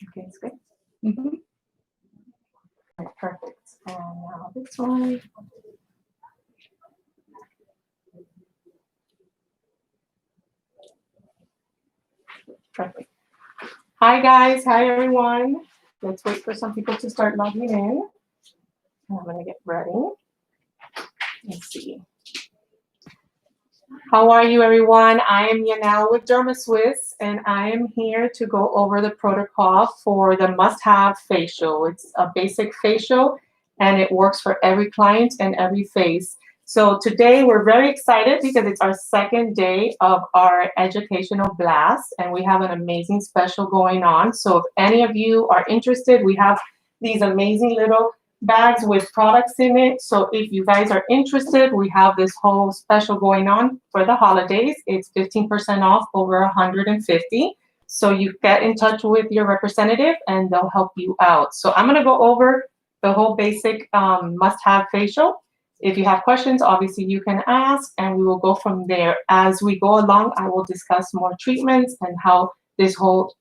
Okay, it's good. Mm-hmm. Perfect. And now this one. Perfect. Hi guys, hi everyone. Let's wait for some people to start logging in. I'm gonna get ready. Let's see. How are you everyone? I am Yanel with DermaSwiss and I am here to go over the protocol for the must-have facial. It's a basic facial and it works for every client and every face. So today we're very excited because it's our second day of our educational blast and we have an amazing special going on. So if any of you are interested, we have these amazing little bags with products in it. So if you guys are interested, we have this whole special going on for the holidays. It's 15% off over 150. So you get in touch with your representative and they'll help you out. So I'm going to go over the whole basic must-have facial. If you have questions, obviously you can ask and we will go from there. As we go along, I will discuss more treatments and how this whole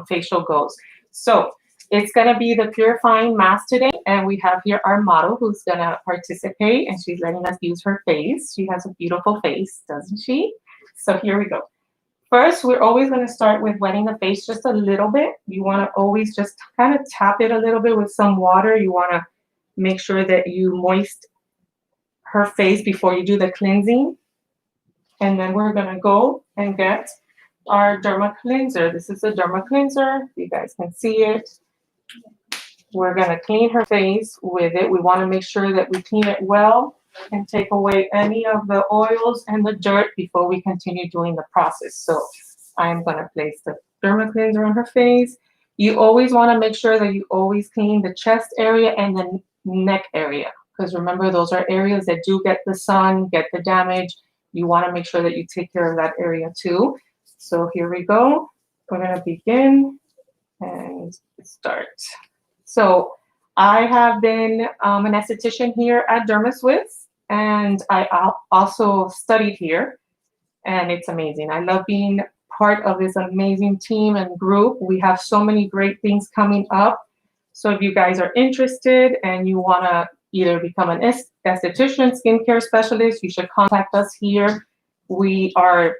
facial goes. So it's going to be the purifying mask today, and we have here our model who's going to participate, and she's letting us use her face. She has a beautiful face, doesn't she? So here we go. First, we're always going to start with wetting the face just a little bit. You want to always just kind of tap it a little bit with some water. You want to make sure that you moist her face before you do the cleansing. And then we're going to go and get our Derma Cleanser. This is a Derma Cleanser. You guys can see it. We're going to clean her face with it. We want to make sure that we clean it well and take away any of the oils and the dirt before we continue doing the process. So I'm going to place the Derma Cleanser on her face. You always want to make sure that you always clean the chest area and the neck area, because remember, those are areas that do get the sun, get the damage. You want to make sure that you take care of that area too. So here we go. We're going to begin and start. So I have been an esthetician here at DermaSwiss, and I also studied here, and it's amazing. I love being part of this amazing team and group. We have so many great things coming up. So if you guys are interested and you want to either become an esthetician, skincare specialist, you should contact us here. We are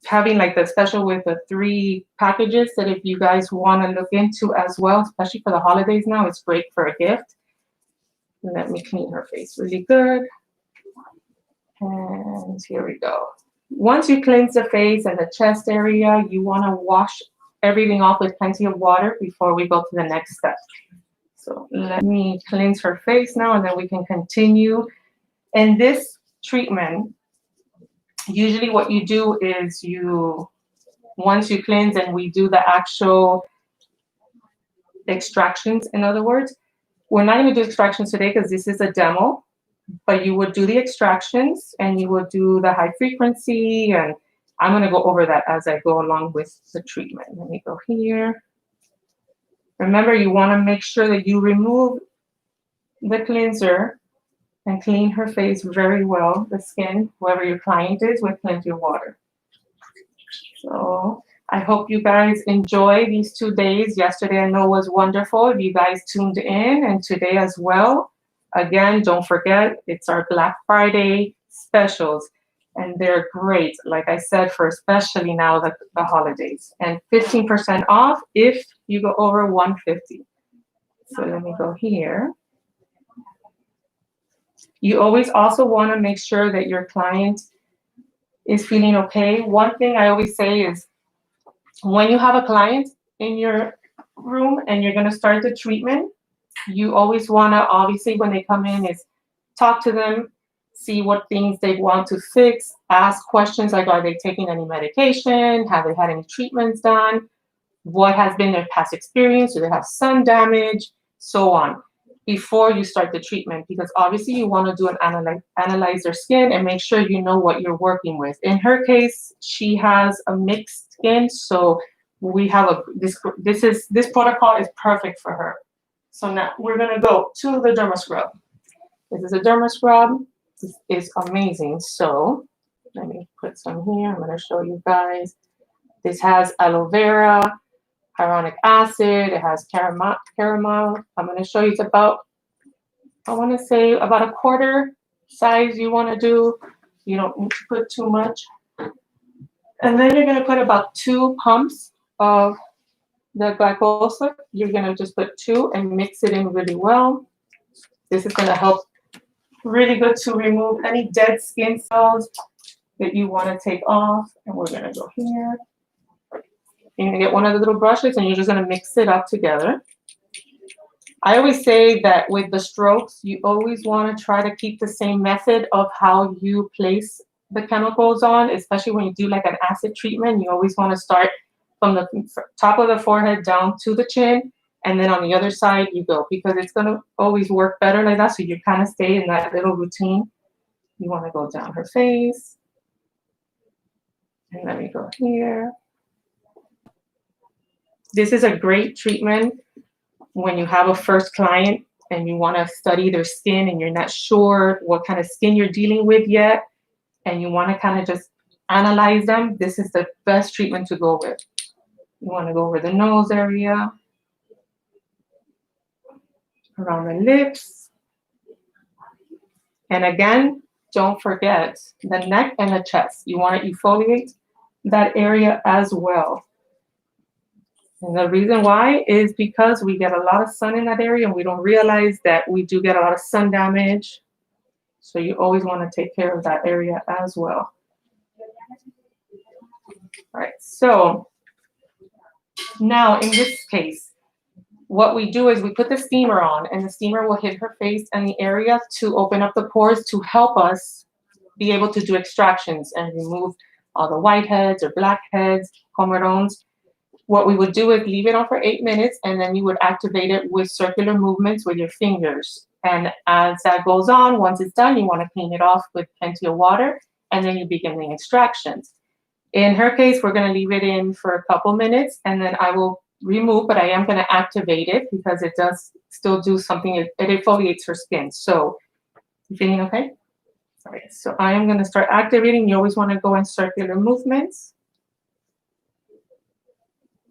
having like the special with the 3 packages that if you guys want to look into as well, especially for the holidays now, it's great for a gift. Let me clean her face really good. And here we go. Once you cleanse the face and the chest area, you want to wash everything off with plenty of water before we go to the next step. So let me cleanse her face now and then we can continue. And this treatment, usually what you do is once you cleanse and we do the actual extractions, in other words, we're not going to do extractions today because this is a demo, but you would do the extractions and you would do the high frequency, and I'm going to go over that as I go along with the treatment. Let me go here. Remember, you want to make sure that you remove the cleanser and clean her face very well, the skin, whoever your client is, with plenty of water. So I hope you guys enjoy these 2 days. Yesterday I know was wonderful if you guys tuned in, and today as well. Again, don't forget, it's our Black Friday specials, and they're great, like I said, for especially now the holidays, and 15% off if you go over 150. So let me go here. You always also want to make sure that your client is feeling okay. One thing I always say is when you have a client in your room and you're going to start the treatment, you always want to, obviously, when they come in, is talk to them, see what things they want to fix, ask questions like, are they taking any medication? Have they had any treatments done? What has been their past experience? Do they have sun damage? So on, before you start the treatment, because obviously you want to do an analyze their skin and make sure you know what you're working with. In her case, she has a mixed skin, so we have this protocol is perfect for her. So now we're gonna go to the Derma Scrub. This is a Derma Scrub. This is amazing. So let me put some here. I'm gonna show you guys. This has aloe vera, hyaluronic acid, it has caramel. I'm going to show you it's about, I want to say about a quarter size you want to do. You don't need to put too much. And then you're going to put about 2 pumps of the glycoside. You're going to just put 2 and mix it in really well. This is going to help really good to remove any dead skin cells that you want to take off. And we're going to go here. You're going to get one of the little brushes and you're just going to mix it up together. I always say that with the strokes, you always want to try to keep the same method of how you place the chemicals on, especially when you do like an acid treatment. You always want to start from the top of the forehead down to the chin, and then on the other side you go, because it's going to always work better like that. So you kind of stay in that little routine. You want to go down her face. And let me go here. This is a great treatment when you have a first client and you want to study their skin and you're not sure what kind of skin you're dealing with yet, and you want to kind of just analyze them. This is the best treatment to go with. You want to go over the nose area, around the lips. And again, don't forget the neck and the chest. You want to exfoliate that area as well. And the reason why is because we get a lot of sun in that area and we don't realize that we do get a lot of sun damage. So you always want to take care of that area as well. All right, so now in this case, what we do is we put the steamer on, and the steamer will hit her face and the area to open up the pores to help us be able to do extractions and remove all the whiteheads or blackheads, comedones. What we would do is leave it on for 8 minutes, and then you would activate it with circular movements with your fingers. And as that goes on, once it's done, you want to clean it off with plenty of water, and then you begin the extractions. In her case, we're going to leave it in for a couple minutes, and then I will remove, but I am going to activate it because it does still do something. It exfoliates her skin. So, you feeling okay? All right, so I am going to start activating. You always want to go in circular movements.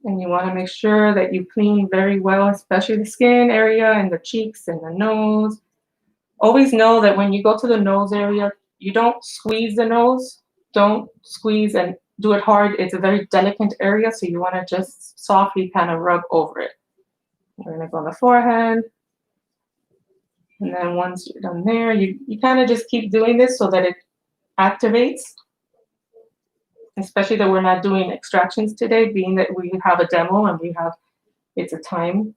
And you want to make sure that you clean very well, especially the skin area and the cheeks and the nose. Always know that when you go to the nose area, you don't squeeze the nose. Don't squeeze and do it hard. It's a very delicate area, so you want to just softly kind of rub over it. We're going to go on the forehead. And then once you're done there, you kind of just keep doing this so that it activates. Especially that we're not doing extractions today, being that we have a demo and it's a time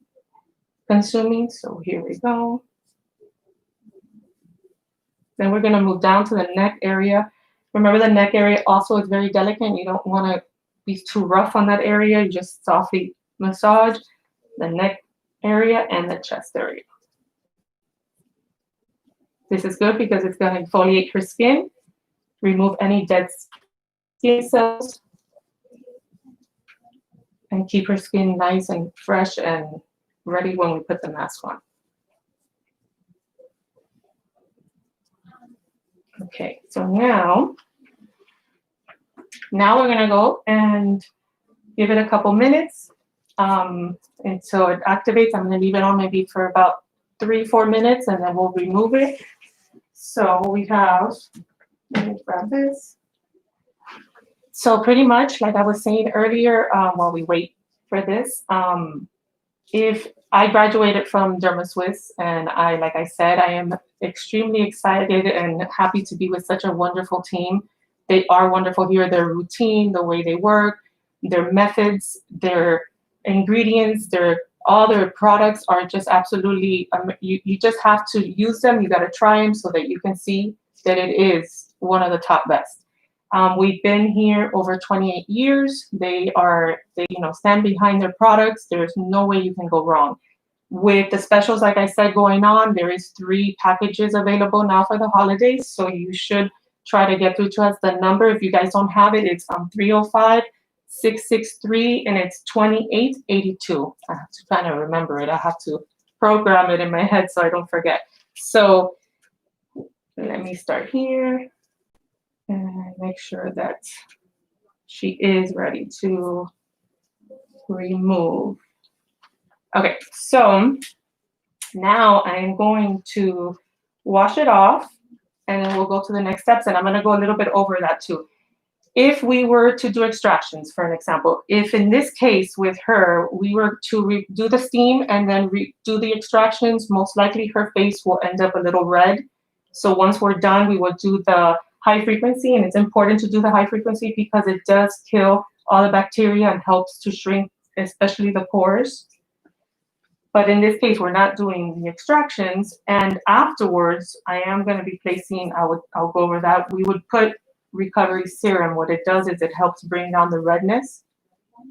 consuming. So here we go. Then we're going to move down to the neck area. Remember, the neck area also is very delicate. You don't want to be too rough on that area. You just softly massage the neck area and the chest area. This is good because it's going to exfoliate her skin, remove any dead skin cells, and keep her skin nice and fresh and ready when we put the mask on. Okay, so now we're going to go and give it a couple minutes until it activates. I'm going to leave it on maybe for about 3-4 minutes, and then we'll remove it. So we have, let me grab this. So pretty much, like I was saying earlier, while we wait for this, if I graduated from DermaSwiss, and like I said, I am extremely excited and happy to be with such a wonderful team. They are wonderful here. Their routine, the way they work, their methods, their ingredients, all their products are just absolutely, you just have to use them. You got to try them so that you can see that it is one of the top best. We've been here over 28 years. They stand behind their products. There's no way you can go wrong. With the specials, like I said, going on, there is 3 packages available now for the holidays. So you should try to get through to us. The number, if you guys don't have it, it's 305-663, and it's 2882. I have to kind of remember it. I have to program it in my head so I don't forget. So let me start here. And make sure that she is ready to remove. Okay, so now I'm going to wash it off, and then we'll go to the next steps, and I'm going to go a little bit over that too. If we were to do extractions, for an example, if in this case with her, we were to do the steam and then do the extractions, most likely her face will end up a little red. So once we're done, we will do the high frequency, and it's important to do the high frequency because it does kill all the bacteria and helps to shrink, especially the pores. But in this case, we're not doing the extractions. And afterwards, I am going to be placing, I'll go over that. We would put recovery serum. What it does is it helps bring down the redness.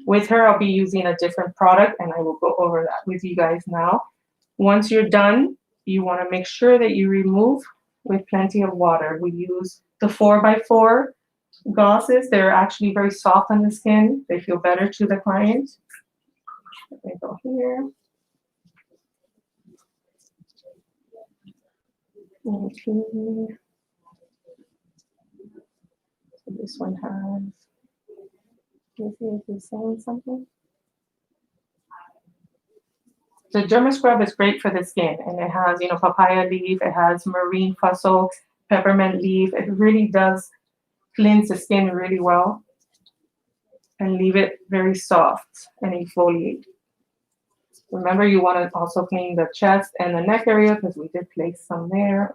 With her, I'll be using a different product, and I will go over that with you guys now. Once you're done, you want to make sure that you remove with plenty of water. We use the 4x4 glosses. They're actually very soft on the skin. They feel better to the client. Let me go here. Okay. So this one has, let's see if it's saying something. The Derma Scrub is great for the skin, and it has, you know, papaya leaf, it has marine fussel, peppermint leaf. It really does cleanse the skin really well and leave it very soft and exfoliate. Remember, you want to also clean the chest and the neck area because we did place some there.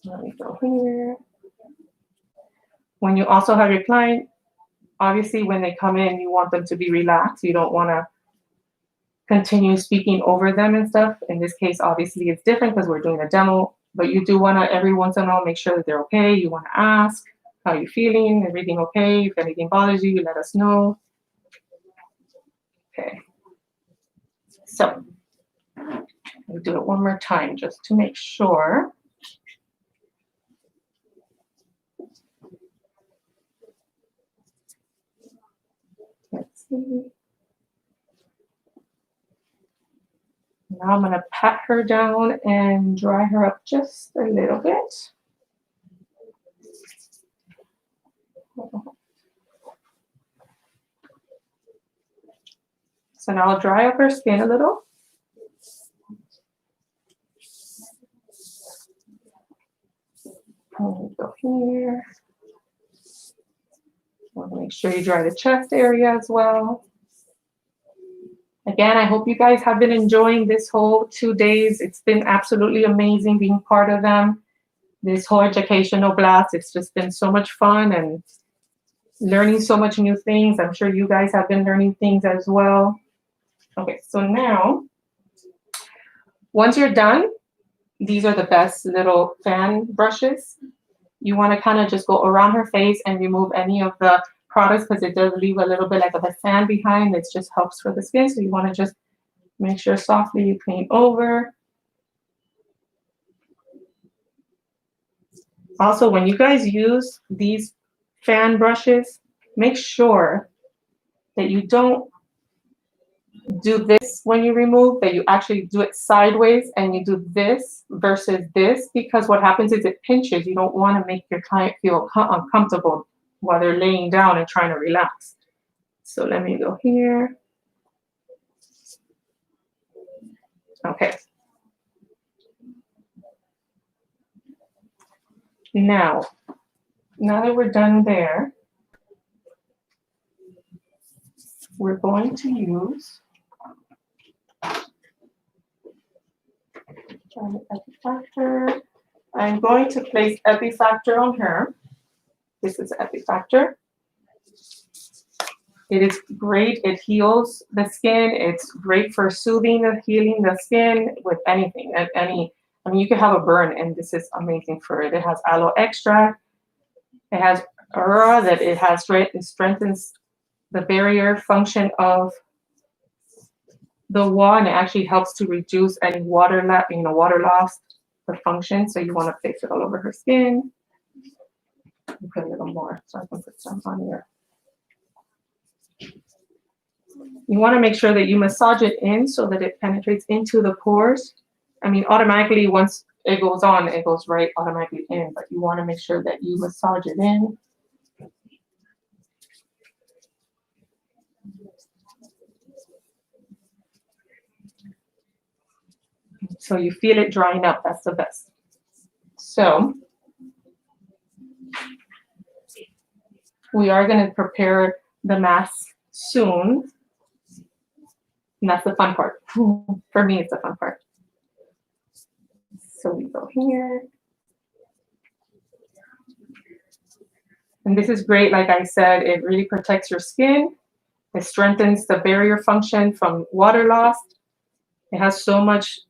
Let me go here. When you also have your client, obviously when they come in, you want them to be relaxed. You don't want to continue speaking over them and stuff. In this case, obviously it's different because we're doing a demo, but you do want to every once in a while make sure that they're okay. You want to ask, how are you feeling? Everything okay? If anything bothers you, you let us know. Okay. So we'll do it one more time just to make sure. Let's see. Now I'm going to pat her down and dry her up just a little bit. So now I'll dry up her skin a little. I'll go here. Want to make sure you dry the chest area as well. Again, I hope you guys have been enjoying this whole 2 days. It's been absolutely amazing being part of them. This whole educational blast, it's just been so much fun and learning so much new things. I'm sure you guys have been learning things as well. Okay, so now, once you're done, these are the best little fan brushes. You want to kind of just go around her face and remove any of the products because it does leave a little bit like of a sand behind. It just helps for the skin. So you want to just make sure softly you clean over. Also, when you guys use these fan brushes, make sure that you don't do this when you remove, that you actually do it sideways and you do this versus this, because what happens is it pinches. You don't want to make your client feel uncomfortable while they're laying down and trying to relax. So let me go here. Okay. Now that we're done there, we're going to use Epifactor. I'm going to place Epifactor on her. This is Epifactor. It is great. It heals the skin. It's great for soothing and healing the skin with anything. I mean, you could have a burn, and this is amazing for it. It has aloe extract. It has aurora that it strengthens the barrier function of the wall, and it actually helps to reduce any water loss, the function. So you want to place it all over her skin. Put a little more so I can put some on here. You want to make sure that you massage it in so that it penetrates into the pores. I mean, automatically, once it goes on, it goes right automatically in, but you want to make sure that you massage it in. So you feel it drying up, that's the best. So we are going to prepare the mask soon. And that's the fun part. For me, it's the fun part. So we go here. And this is great. Like I said, it really protects your skin. It strengthens the barrier function from water loss. It has so much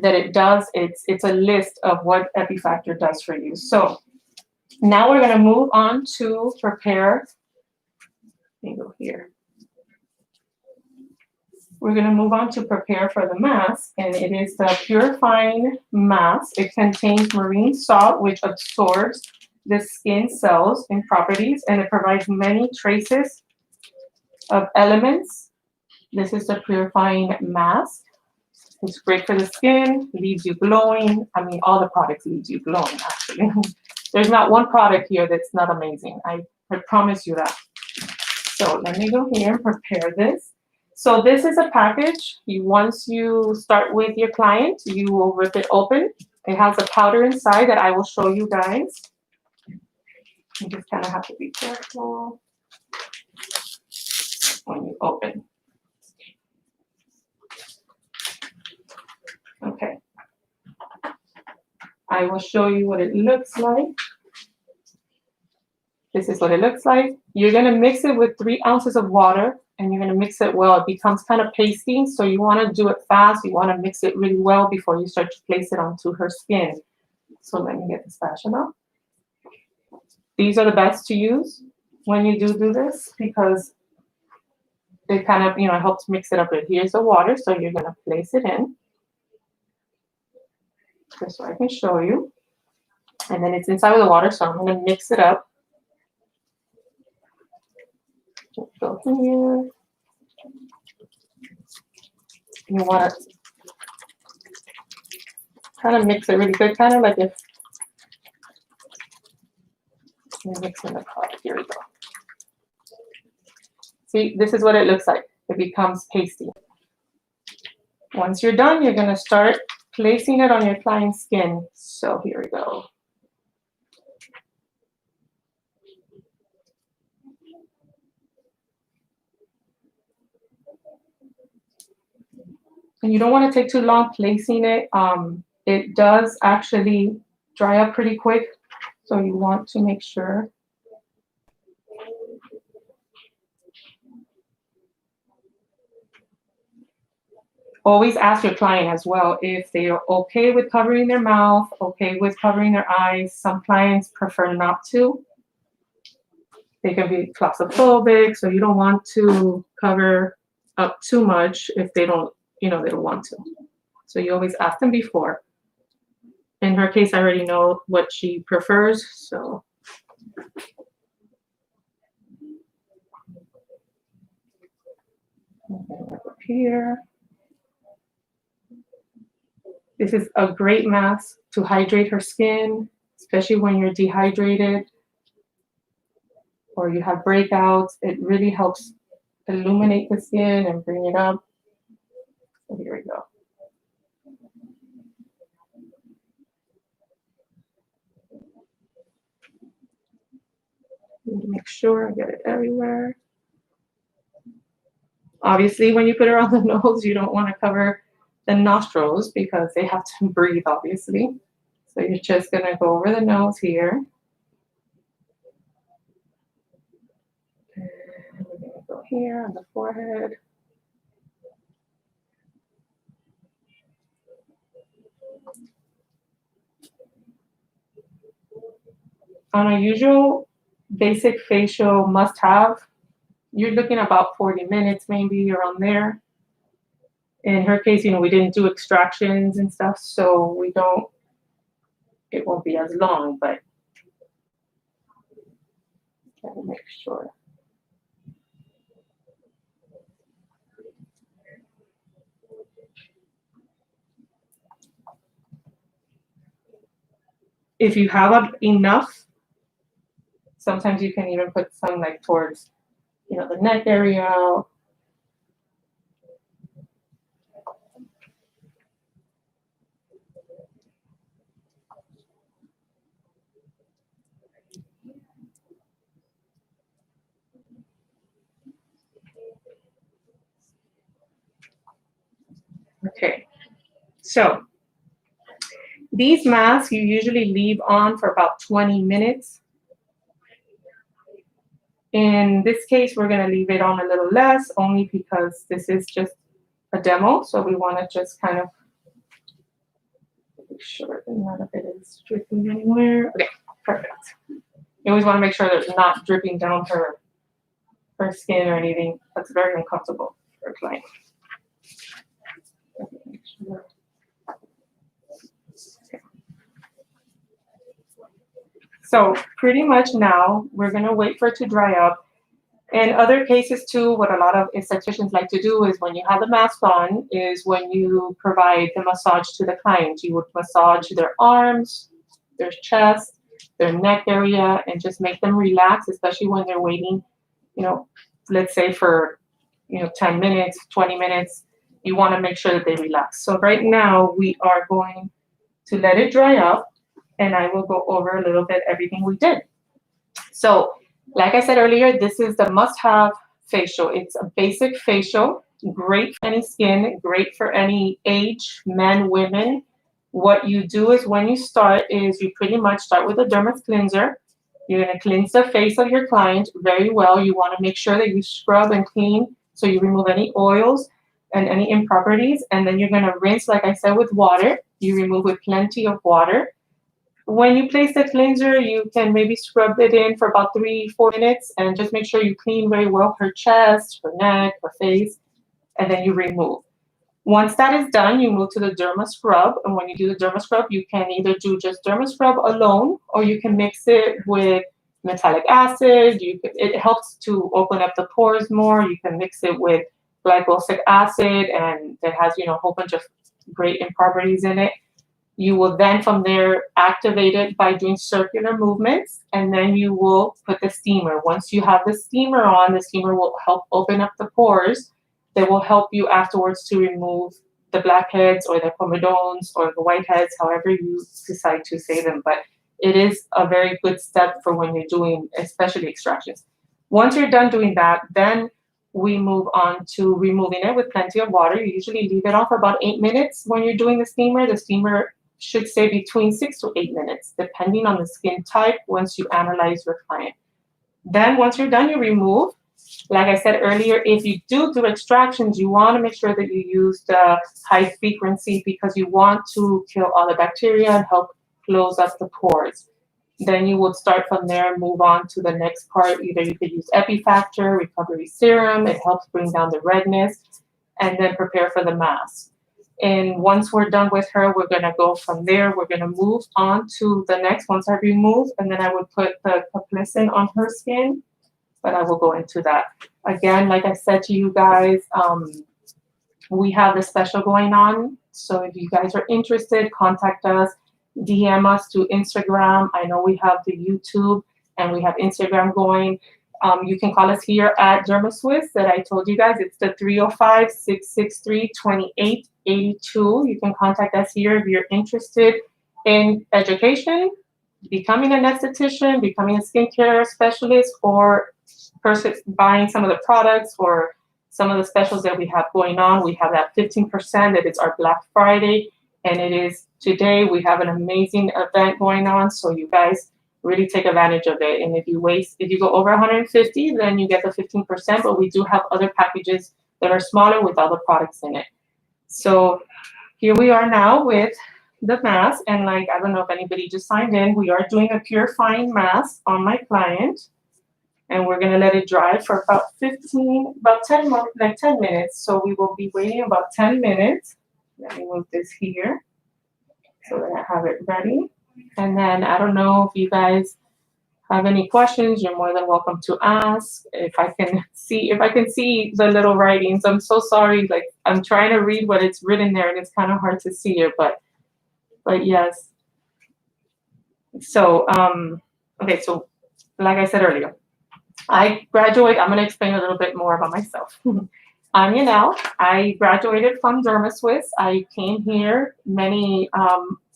that it does. It's a list of what EpiFactor does for you. So now we're going to move on to prepare. Let me go here. We're going to move on to prepare for the mask, and it is the purifying mask. It contains marine salt, which absorbs the skin cells and properties, and it provides many traces of elements. This is the purifying mask. It's great for the skin, leaves you glowing. I mean, all the products leaves you glowing, actually. There's not one product here that's not amazing. I promise you that. So let me go here and prepare this. So this is a package. Once you start with your client, you will rip it open. It has a powder inside that I will show you guys. You just kind of have to be careful when you open. Okay. I will show you what it looks like. This is what it looks like. You're going to mix it with 3 ounces of water, and you're going to mix it well. It becomes kind of pasty, so you want to do it fast. You want to mix it really well before you start to place it onto her skin. So let me get the spatula. These are the best to use when you do this because it kind of, helps mix it up. But here's the water, so you're going to place it in. Just so I can show you. And then it's inside of the water, so I'm going to mix it up. Go here. You want to kind of mix it really good, kind of like if you're mixing the product. Here we go. See, this is what it looks like. It becomes pasty. Once you're done, you're going to start placing it on your client's skin. So here we go. And you don't want to take too long placing it. It does actually dry up pretty quick, so you want to make sure. Always ask your client as well if they are okay with covering their mouth, okay with covering their eyes. Some clients prefer not to. They can be claustrophobic, so you don't want to cover up too much if they don't, they don't want to. So you always ask them before. In her case, I already know what she prefers, so. Up here. This is a great mask to hydrate her skin, especially when you're dehydrated or you have breakouts. It really helps illuminate the skin and bring it up. So here we go. Need to make sure I get it everywhere. Obviously, when you put her on the nose, you don't want to cover the nostrils because they have to breathe, obviously. So you're just going to go over the nose here. And we're going to go here on the forehead. On a usual basic facial must-have, you're looking about 40 minutes, maybe around there. In her case, we didn't do extractions and stuff, so it won't be as long, but gotta make sure. if you have enough, sometimes you can even put some like towards, you know, the neck area. Okay, so these masks you usually leave on for about 20 minutes. In this case, we're going to leave it on a little less, only because this is just a demo. So we want to just kind of make sure that none of it is dripping anywhere. Okay, perfect. You always want to make sure that it's not dripping down her skin or anything. That's very uncomfortable for a client. So pretty much now we're going to wait for it to dry up. In other cases too, what a lot of estheticians like to do is when you have the mask on is when you provide the massage to the client. You would massage their arms, their chest, their neck area, and just make them relax, especially when they're waiting, you know, let's say for, 10 minutes, 20 minutes. You want to make sure that they relax. So right now we are going to let it dry up, and I will go over a little bit everything we did. So like I said earlier, this is the must-have facial. It's a basic facial, great for any skin, great for any age, men, women. What you do is when you start is you pretty much start with a dermis cleanser. You're going to cleanse the face of your client very well. You want to make sure that you scrub and clean so you remove any oils and any impurities. And then you're going to rinse, like I said, with water. You remove with plenty of water. When you place the cleanser, you can maybe scrub it in for about 3-4 minutes and just make sure you clean very well her chest, her neck, her face, and then you remove. Once that is done, you move to the derma scrub. And when you do the derma scrub, you can either do just derma scrub alone, or you can mix it with metallic acid. It helps to open up the pores more. You can mix it with glycolic acid, and it has, a whole bunch of great impurities in it. You will then from there activate it by doing circular movements, and then you will put the steamer. Once you have the steamer on, the steamer will help open up the pores. That will help you afterwards to remove the blackheads or the comedones or the whiteheads, however you decide to say them. But it is a very good step for when you're doing especially extractions. Once you're done doing that, then we move on to removing it with plenty of water. You usually leave it on for about 8 minutes when you're doing the steamer. The steamer should stay between 6 to 8 minutes, depending on the skin type once you analyze your client. Then once you're done, you remove. Like I said earlier, if you do extractions, you want to make sure that you use the high frequency because you want to kill all the bacteria and help close up the pores. Then you would start from there and move on to the next part. Either you could use Epifactor, recovery serum. It helps bring down the redness, and then prepare for the mask. And once we're done with her, we're going to go from there. We're going to move on to the next. Once I remove, and then I would put the Caplacin on her skin, but I will go into that. Again, like I said to you guys, we have the special going on. So if you guys are interested, contact us, DM us to Instagram. I know we have the YouTube and we have Instagram going. You can call us here at DermaSwiss that I told you guys. It's the 305-663-2882. You can contact us here if you're interested in education, becoming an esthetician, becoming a skincare specialist, or buying some of the products or some of the specials that we have going on. We have that 15% that is our Black Friday, and it is today. We have an amazing event going on, so you guys really take advantage of it. And if you go over 150, then you get the 15%, but we do have other packages that are smaller with other products in it. So here we are now with the mask, and I don't know if anybody just signed in, we are doing a purifying mask on my client, and we're gonna let it dry for about 10 minutes. So we will be waiting about 10 minutes. Let me move this here so that I have it ready. And then I don't know if you guys have any questions, you're more than welcome to ask. If I can see the little writings, I'm so sorry. I'm trying to read what it's written there and it's kind of hard to see it, but yes. So, okay, so like I said earlier, I graduate. I'm going to explain a little bit more about myself. I'm Yanel. I graduated from DermaSwiss. I came here many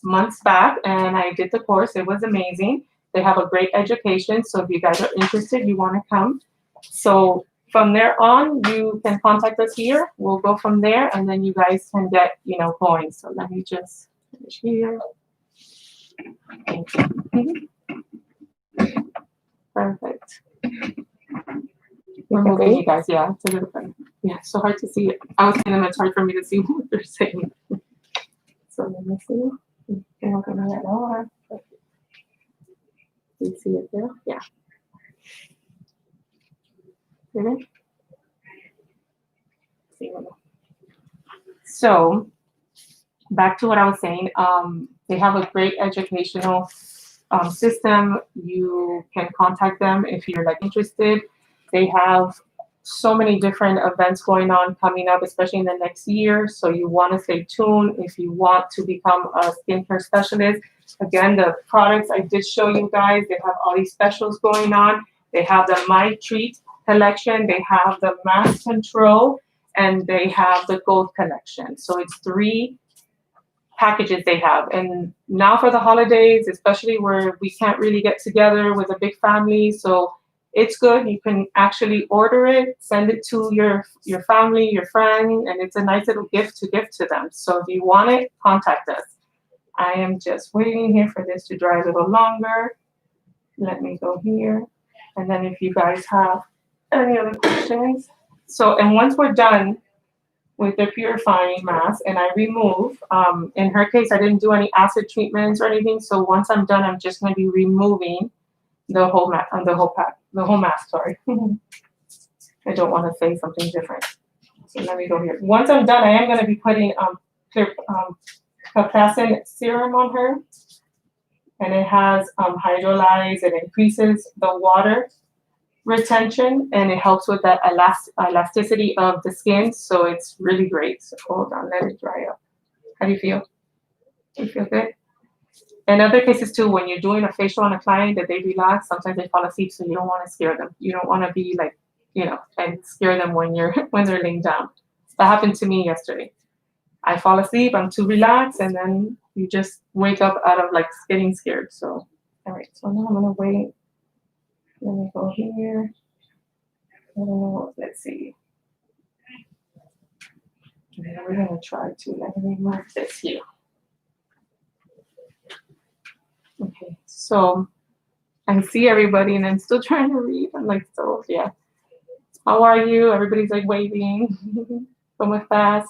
months back and I did the course. It was amazing. They have a great education. So if you guys are interested, you want to come. So from there on, you can contact us here. We'll go from there and then you guys can get, going. So let me just finish here. Thank you. Perfect. We're moving, you guys. Yeah, it's a little bit. Yeah, it's so hard to see it. I was saying it's hard for me to see what you're saying. So let me see. I'm gonna let over. You see it there? Yeah. See it? So back to what I was saying. They have a great educational system. You can contact them if you're interested. They have so many different events going on coming up, especially in the next year. So you want to stay tuned if you want to become a skincare specialist. Again, the products I did show you guys, they have all these specials going on. They have the My Treat collection, they have the Mass Control, and they have the Gold collection. So it's 3 packages they have. And now for the holidays, especially where we can't really get together with a big family, so it's good. You can actually order it, send it to your family, your friend, and it's a nice little gift to give to them. So if you want it, contact us. I am just waiting here for this to dry a little longer. Let me go here. And then if you guys have any other questions. So, and once we're done with the purifying mask and I remove, in her case, I didn't do any acid treatments or anything. So once I'm done, I'm just going to be removing the whole mask, sorry. I don't want to say something different. So let me go here. Once I'm done, I am going to be putting Capacin serum on her. And it has hydrolyze. It increases the water retention and it helps with that elasticity of the skin. So it's really great. So hold on, let it dry up. How do you feel? Do you feel good? In other cases too, when you're doing a facial on a client that they relax, sometimes they fall asleep, so you don't want to scare them. You don't want to be and scare them when they're laying down. That happened to me yesterday. I fall asleep, I'm too relaxed, and then you just wake up out of getting scared. So, all right, so now I'm gonna wait. Let me go here. Let's see. And we're gonna try to let me remove this here. Okay, so I see everybody and I'm still trying to read. I'm so yeah. How are you? Everybody's waving. ¿Cómo estás?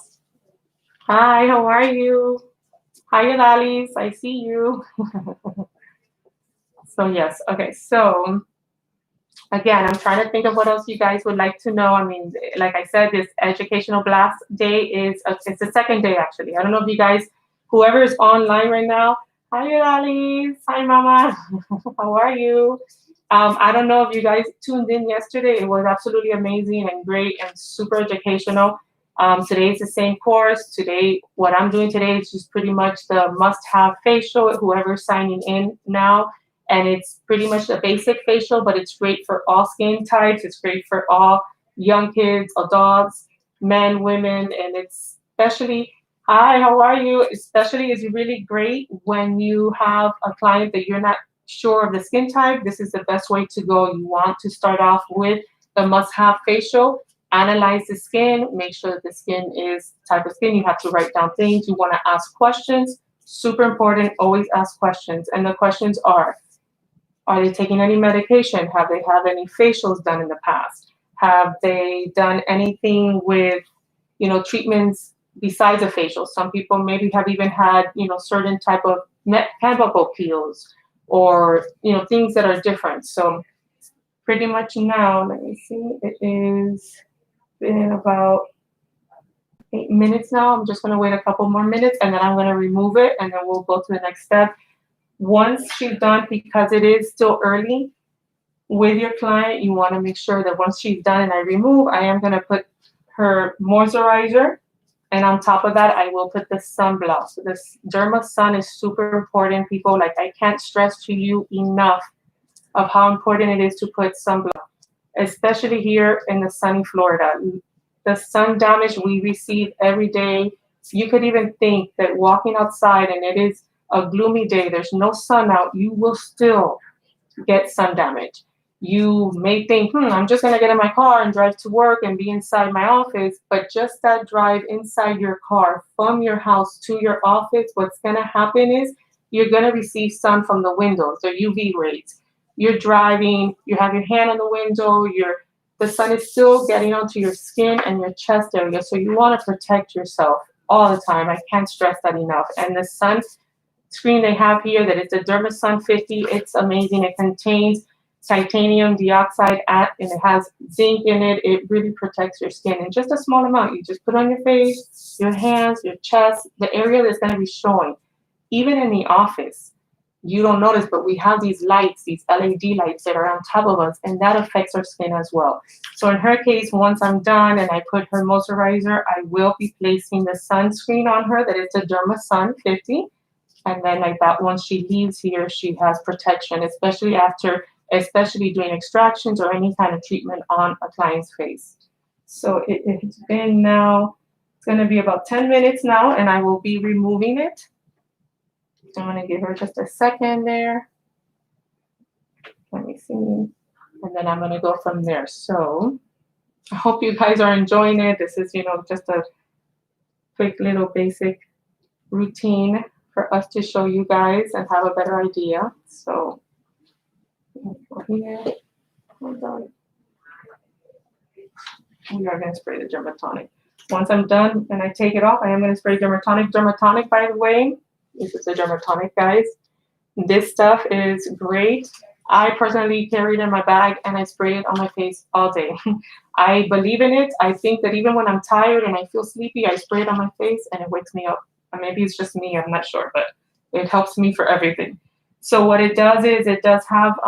Hi, how are you? Hi, Alice. I see you. So yes, okay. So again, I'm trying to think of what else you guys would like to know. I mean, like I said, this educational blast day it's the second day actually. I don't know if you guys, whoever is online right now. Hi, Alice. Hi, Mama. How are you? I don't know if you guys tuned in yesterday. It was absolutely amazing and great and super educational. Today is the same course. Today, what I'm doing today is just pretty much the must-have facial, whoever's signing in now. And it's pretty much a basic facial, but it's great for all skin types. It's great for all young kids, adults, men, women, and it's especially, hi, how are you? Especially is really great when you have a client that you're not sure of the skin type. This is the best way to go. You want to start off with the must-have facial. Analyze the skin, make sure that the skin is type of skin. You have to write down things. You want to ask questions. Super important, always ask questions. And the questions are they taking any medication? Have they had any facials done in the past? Have they done anything with, treatments besides a facial? Some people maybe have even had, certain type of chemical peels or, things that are different. So pretty much now, let me see, it is been about 8 minutes now. I'm just going to wait a couple more minutes and then I'm going to remove it and then we'll go to the next step. Once she's done, because it is still early with your client, you want to make sure that once she's done and I remove, I am going to put her moisturizer And on top of that, I will put the sunblock. So this Derma Sun is super important, people. Like, I can't stress to you enough of how important it is to put sunblock, especially here in the sunny Florida. The sun damage we receive every day. You could even think that walking outside and it is a gloomy day, there's no sun out, you will still get sun damage. You may think, I'm just going to get in my car and drive to work and be inside my office. But just that drive inside your car from your house to your office, what's going to happen is you're going to receive sun from the windows, the UV rays. You're driving, you have your hand on the window, the sun is still getting onto your skin and your chest area. So you want to protect yourself all the time. I can't stress that enough. And the sun screen they have here, that it's a DermaSun 50. It's amazing. It contains titanium dioxide and it has zinc in it. It really protects your skin in just a small amount. You just put on your face, your hands, your chest, the area that's going to be showing. Even in the office, you don't notice, but we have these lights, these LED lights that are on top of us, and that affects our skin as well. So in her case, once I'm done and I put her moisturizer, I will be placing the sunscreen on her, that is a DermaSun 50. And then like that, once she leaves here, she has protection, especially doing extractions or any kind of treatment on a client's face. So it's been now, it's going to be about 10 minutes now, and I will be removing it. I'm going to give her just a second there. Let me see. And then I'm going to go from there. So I hope you guys are enjoying it. This is, just a quick little basic routine for us to show you guys and have a better idea. So go here. Hold on. We are going to spray the Dermatonic. Once I'm done and I take it off, I am going to spray Dermatonic. Dermatonic, by the way, this is the Dermatonic, guys. This stuff is great. I personally carry it in my bag and I spray it on my face all day. I believe in it. I think that even when I'm tired and I feel sleepy, I spray it on my face and it wakes me up. Or maybe it's just me, I'm not sure, but it helps me for everything. So what it does is it does have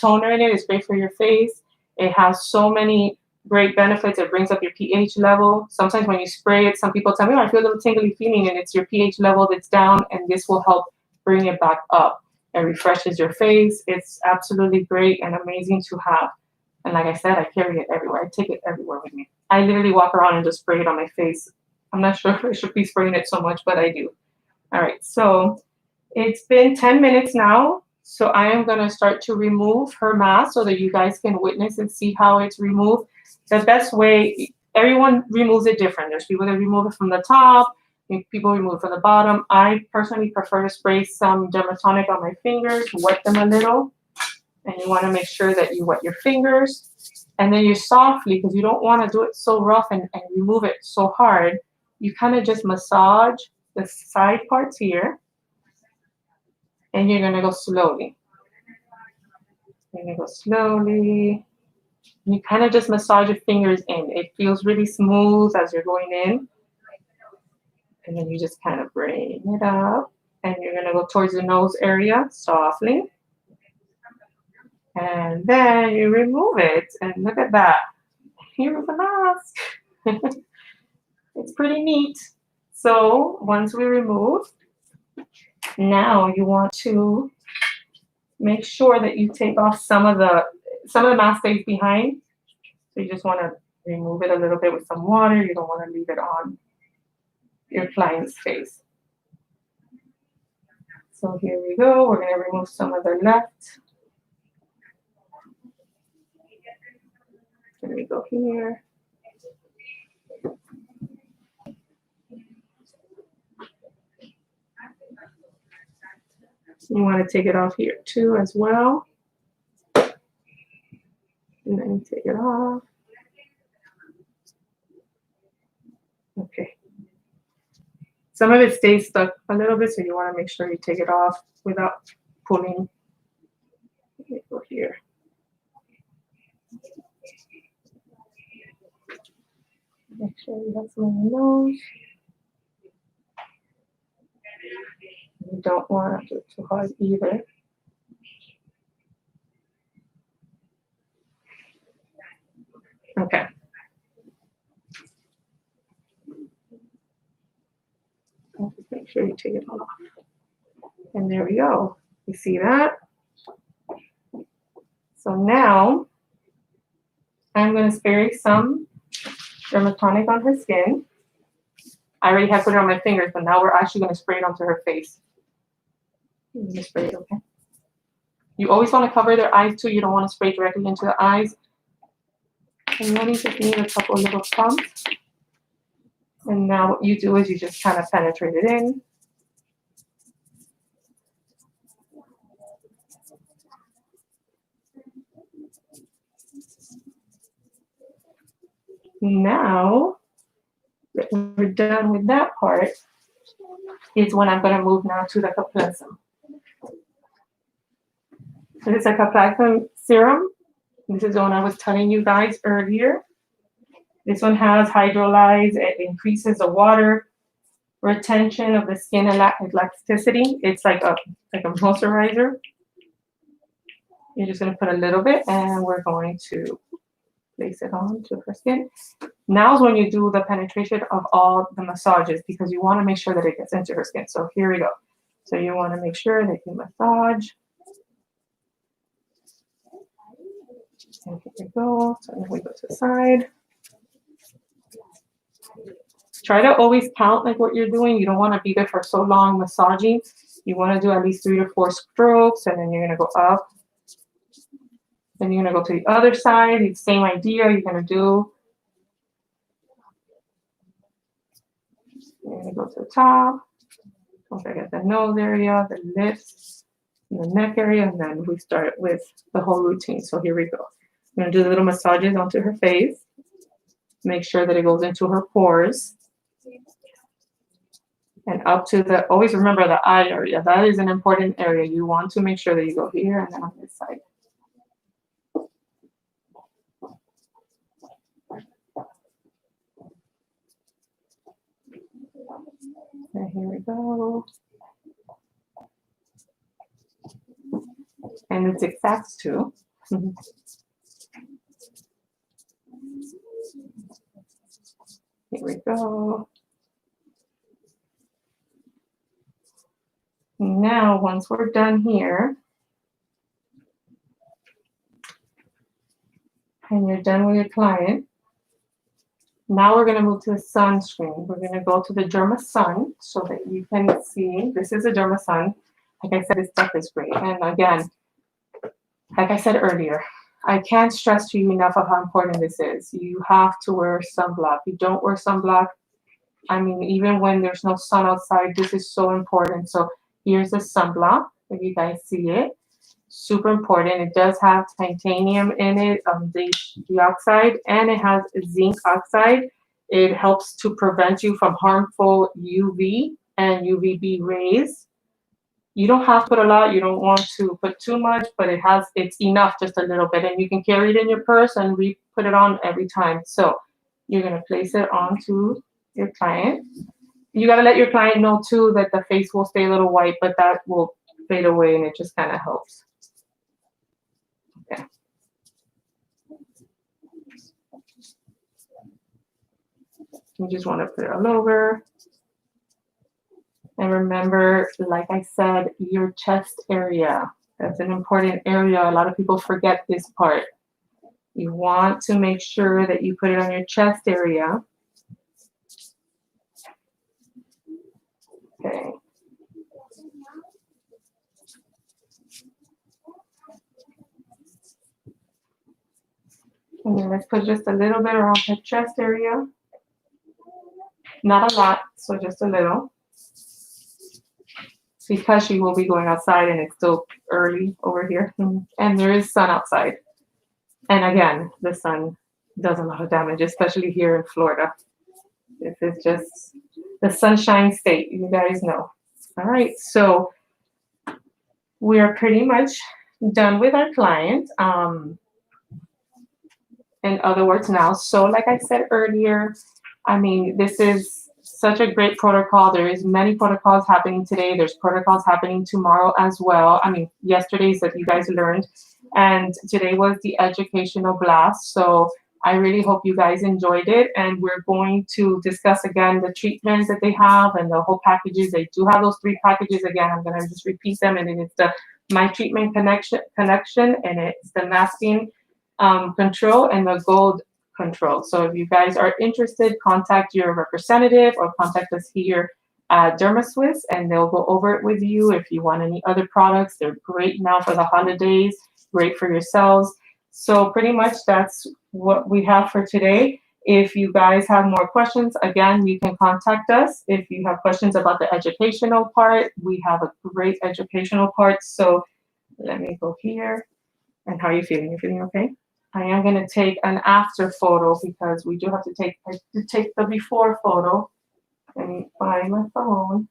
toner in it. It's great for your face. It has so many great benefits. It brings up your pH level. Sometimes when you spray it, some people tell me, I feel a little tingly feeling, and it's your pH level that's down, and this will help bring it back up. It refreshes your face. It's absolutely great and amazing to have. And like I said, I carry it everywhere. I take it everywhere with me. I literally walk around and just spray it on my face. I'm not sure if I should be spraying it so much, but I do. All right, so it's been 10 minutes now. So I am going to start to remove her mask so that you guys can witness and see how it's removed. The best way, everyone removes it different. There's people that remove it from the top. People remove from the bottom. I personally prefer to spray some Dermatonic on my fingers, wet them a little. And you want to make sure that you wet your fingers. And then you softly, because you don't want to do it so rough and remove it so hard, you kind of just massage the side parts here. And you're going to go slowly. You're going to go slowly. You kind of just massage your fingers in. It feels really smooth as you're going in. And then you just kind of bring it up. And you're going to go towards the nose area softly. And then you remove it. And look at that. Here's the mask. It's pretty neat. So once we remove, now you want to make sure that you take off some of the mask stays behind. So you just want to remove it a little bit with some water. You don't want to leave it on your client's face. So here we go. We're going to remove some of the left. Here we go here. You want to take it off here too as well. And then take it off. Okay. Some of it stays stuck a little bit, so you want to make sure you take it off without pulling. Let me go here. Make sure you have some on your nose. You don't want to do it too hard either. Okay. sure you take it all off. And there we go. You see that? So now I'm going to spray some Dermatonic on her skin. I already have put it on my fingers, but now we're actually going to spray it onto her face. You just spray it, okay? You always want to cover their eyes too. You don't want to spray directly into the eyes. And then you just need a couple little pumps. And now what you do is you just kind of penetrate it in. Now that we're done with that part, is when I'm going to move now to the Caplacum. So this is a Caplacum serum. This is the one I was telling you guys earlier. This one has hydrolyze. It increases the water retention of the skin elasticity. It's like a moisturizer. You're just going to put a little bit, and we're going to place it onto her skin. Now is when you do the penetration of all the massages, because you want to make sure that it gets into her skin. So here we go. So you want to make sure that you massage. And here we go. So then we go to the side. Try to always count like what you're doing. You don't want to be there for so long massaging. You want to do at least 3 to 4 strokes, and then you're going to go up. Then you're going to go to the other side. The same idea. You're going to do. You're going to go to the top. Don't forget the nose area, the lips, and the neck area, and then we start with the whole routine. So here we go. I'm going to do the little massages onto her face. Make sure that it goes into her pores. And up to the, always remember the eye area. That is an important area. You want to make sure that you go here and then on this side. And here we go. And it's exact too. Here we go. Now, once we're done here, and you're done with your client, now we're going to move to the sunscreen. We're going to go to the Dermasun so that you can see. This is a Dermasun. Like I said, this stuff is great. And again, like I said earlier, I can't stress to you enough of how important this is. You have to wear sunblock. You don't wear sunblock, I mean, even when there's no sun outside, this is so important. So here's the sunblock, if you guys see it. Super important. It does have titanium in it, the oxide, and it has zinc oxide. It helps to prevent you from harmful UV and UVB rays. You don't have to put a lot. You don't want to put too much, but it's enough, just a little bit, and you can carry it in your purse and put it on every time. So you're gonna place it onto your client. You gotta let your client know too that the face will stay a little white, but that will fade away, and it just kind of helps. Okay. You just want to put it all over. And remember, like I said, your chest area. That's an important area. A lot of people forget this part. You want to make sure that you put it on your chest area. Okay. And then let's put just a little bit around her chest area. Not a lot, so just a little. Because she will be going outside and it's still early over here. And there is sun outside. And again, the sun does a lot of damage, especially here in Florida. This is just the sunshine state, you guys know. All right, so we are pretty much done with our client. In other words now, so like I said earlier, I mean, this is such a great protocol. There is many protocols happening today. There's protocols happening tomorrow as well. I mean, yesterday's that you guys learned, and today was the educational blast. So I really hope you guys enjoyed it, and we're going to discuss again the treatments that they have and the whole packages. They do have those 3 packages. Again, I'm going to just repeat them, and then it's the My Treatment connection, and it's the masking control and the gold control. So if you guys are interested, contact your representative or contact us here at DermaSwiss, and they'll go over it with you. If you want any other products, they're great now for the holidays, great for yourselves. So pretty much that's what we have for today. If you guys have more questions, again, you can contact us. If you have questions about the educational part, we have a great educational part. So let me go here. And how are you feeling? You feeling okay? I am going to take an after photo because we do have to take the before photo. Let me find my phone.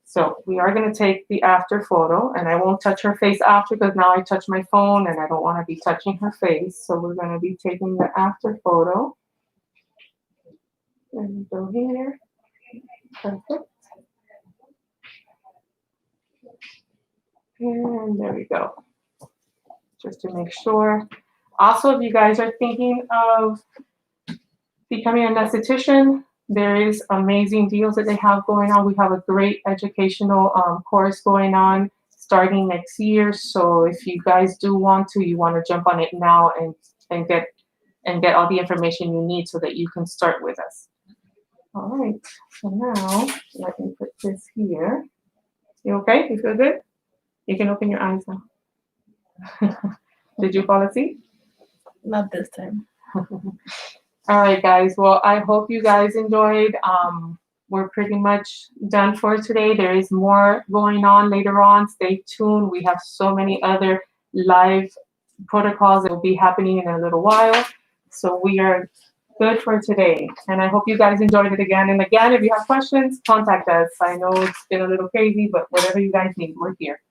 So we are going to take the after photo, and I won't touch her face after because now I touch my phone and I don't want to be touching her face. So we're going to be taking the after photo. Let me go here. Perfect. And there we go. Just to make sure. Also, if you guys are thinking of becoming an esthetician, there is amazing deals that they have going on. We have a great educational course going on starting next year. So if you guys do want to, you want to jump on it now and get all the information you need so that you can start with us. All right. So now let me put this here. You okay? You feel good? You can open your eyes now. Did you fall asleep? Not this time. All right, guys. Well, I hope you guys enjoyed. We're pretty much done for today. There is more going on later on. Stay tuned. We have so many other live protocols that will be happening in a little while. So we are good for today. And I hope you guys enjoyed it again. And again, if you have questions, contact us. I know it's been a little crazy, but whatever you guys need, we're here.